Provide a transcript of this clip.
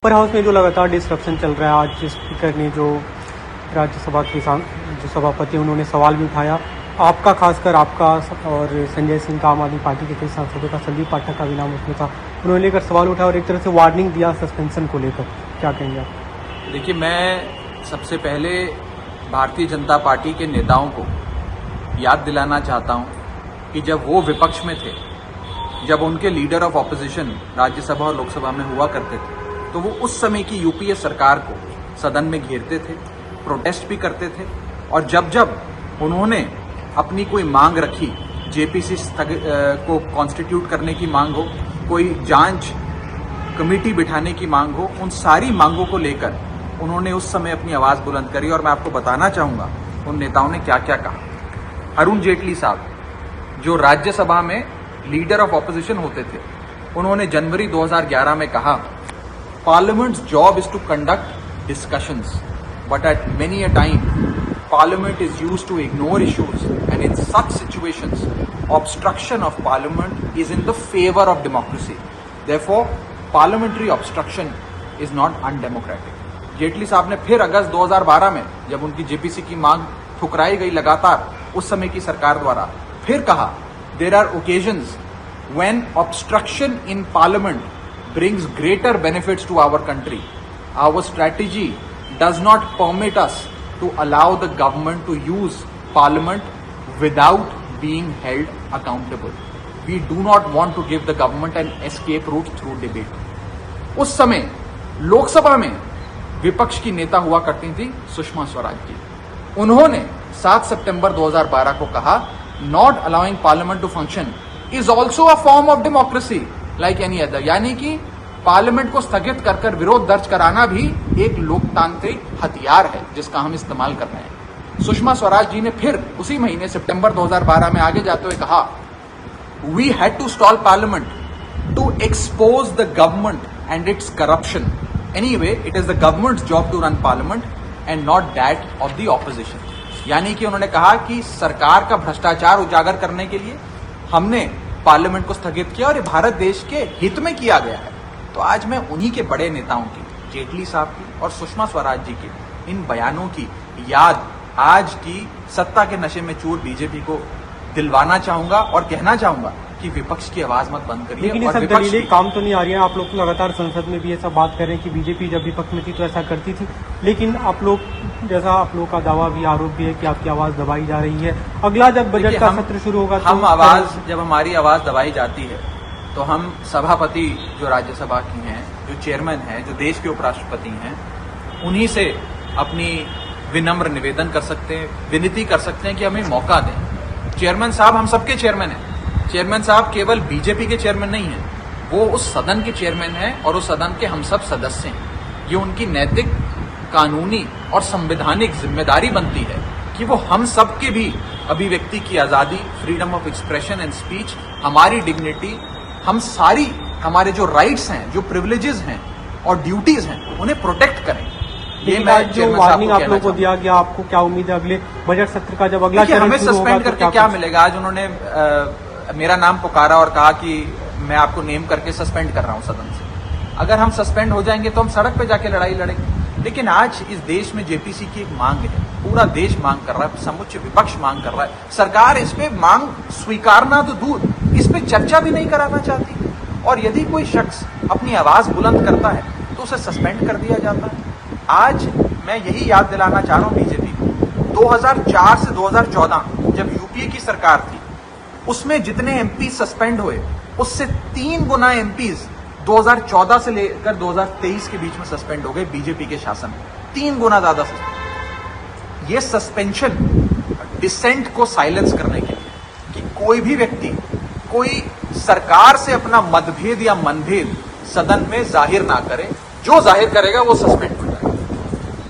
Upper house में जो लगातार डिस्ट्रप्शन चल रहा है, आज स्पीकर ने जो राज्यसभा के जो सभापति उन्होंने सवाल भी उठाया आपका, खासकर आपका और संजय सिंह का, आम आदमी पार्टी के कई सांसदों का, संदीप पाठक का भी नाम उसमें था। उन्होंने लेकर सवाल उठाया और एक तरह से वार्निंग दिया सस्पेंशन को लेकर, क्या कहेंगे आप? देखिए, मैं सबसे पहले भारतीय जनता पार्टी के नेताओं को याद दिलाना चाहता हूं कि जब वो विपक्ष में थे, जब उनके लीडर ऑफ ऑपोजिशन राज्यसभा और लोकसभा में हुआ करते थे, तो वो उस समय की यूपीए सरकार को सदन में घेरते थे, प्रोटेस्ट भी करते थे, और जब जब उन्होंने अपनी कोई मांग रखी, जेपीसी को कॉन्स्टिट्यूट करने की मांग हो, कोई जांच कमेटी बिठाने की मांग हो, उन सारी मांगों को लेकर उन्होंने उस समय अपनी आवाज बुलंद करी। और मैं आपको बताना चाहूंगा उन नेताओं ने क्या क्या कहा। अरुण जेटली साहब, जो राज्यसभा में लीडर ऑफ ऑपोजिशन होते थे, उन्होंने जनवरी 2011 में कहा, Parliament's job is to conduct discussions, but at many a time, Parliament is used to ignore issues, and in such situations, obstruction of Parliament is in the favor of democracy. Therefore, parliamentary obstruction is not undemocratic. Jaitley साहब ने फिर अगस्त 2012 में, जब उनकी JPC की मांग ठुकराई गई लगातार उस समय की सरकार द्वारा, फिर कहा, there are occasions when obstruction in Parliament brings greater benefits to our country. Our strategy does not permit us to allow the government to use parliament without being held accountable. We do not want to give the government an escape route through debate. उस समय लोकसभा में विपक्ष की नेता हुआ करती थी सुषमा स्वराज जी। उन्होंने 7 सितंबर 2012 को कहा, not allowing parliament to function is also a form of democracy like any other. यानी कि पार्लियामेंट को स्थगित कर विरोध दर्ज कराना भी एक लोकतांत्रिक हथियार है जिसका हम इस्तेमाल कर रहे हैं। सुषमा स्वराज जी ने फिर उसी महीने सितंबर 2012 में आगे जाते हुए कहा, we had to stall parliament to expose the government and its corruption. Anyway, it is the government's job to run parliament and not that of the opposition. यानी कि उन्होंने कहा कि सरकार का भ्रष्टाचार उजागर करने के लिए हमने पार्लियामेंट को स्थगित किया और ये भारत देश के हित में किया गया है. तो आज मैं उन्हीं के बड़े नेताओं की, जेटली साहब की और सुषमा स्वराज जी के इन बयानों की याद आज की सत्ता के नशे में चूर बीजेपी को दिलवाना चाहूंगा और कहना चाहूंगा कि विपक्ष की आवाज मत बंद करिए. लेकिन ये सब दलीलें काम तो नहीं आ रही है. आप लोग तो लगातार संसद में भी ऐसा बात कर रहे हैं कि बीजेपी जब विपक्ष में थी तो ऐसा करती थी, लेकिन आप लोग जैसा आप लोगों का दावा भी, आरोप भी है कि आपकी आवाज दबाई जा रही है. अगला जब बजट का सत्र शुरू होगा तो जब हमारी आवाज दबाई जाती है तो हम सभापति जो राज्यसभा की हैं, जो चेयरमैन हैं, जो देश के उपराष्ट्रपति हैं, उन्हीं से अपनी विनम्र निवेदन कर सकते हैं, विनती कर सकते हैं कि हमें मौका दें. चेयरमैन साहब हम सबके चेयरमैन हैं. चेयरमैन साहब केवल बीजेपी के चेयरमैन नहीं हैं, वो उस सदन के चेयरमैन हैं और उस सदन के हम सब सदस्य हैं. ये उनकी नैतिक, कानूनी और संवैधानिक जिम्मेदारी बनती है कि वो हम सबके भी अभिव्यक्ति की आजादी, freedom of expression and speech, हमारी डिग्निटी, हम सारी हमारे जो राइट्स हैं, जो प्रिविलेजेस हैं और ड्यूटीज हैं, उन्हें प्रोटेक्ट करें. ये मैं जो वार्निंग आप लोगों को दिया गया, आपको क्या उम्मीद है अगले बजट सत्र का जब अगला हमें सस्पेंड करके क्या मिलेगा? आज उन्होंने मेरा नाम पुकारा और कहा कि मैं आपको नेम करके सस्पेंड कर रहा हूं सदन से. अगर हम सस्पेंड हो जाएंगे तो हम सड़क पे जाके लड़ाई लड़ेंगे. लेकिन आज इस देश में जेपीसी की एक मांग है, पूरा देश मांग कर रहा है, समुच्चय विपक्ष मांग कर रहा है. सरकार इस पे मांग स्वीकारना तो दूर, इस पे चर्चा भी नहीं कराना चाहती. और यदि कोई शख्स अपनी आवाज बुलंद करता है तो उसे सस्पेंड कर दिया जाता है. आज मैं यही याद दिलाना चाह रहा हूं बीजेपी को, 2004 से 2014 जब यूपीए की सरकार थी, उसमें जितने एमपी सस्पेंड हुए उससे 3 गुना एमपीज 2014 से लेकर 2023 के बीच में सस्पेंड हो गए बीजेपी के शासन में. 3 गुना ज्यादा. ये सस्पेंशन डिसेंट को साइलेंस करने के लिए कि कोई भी व्यक्ति कोई सरकार से अपना मतभेद या मनभेद सदन में जाहिर ना करे. जो जाहिर करेगा वो सस्पेंड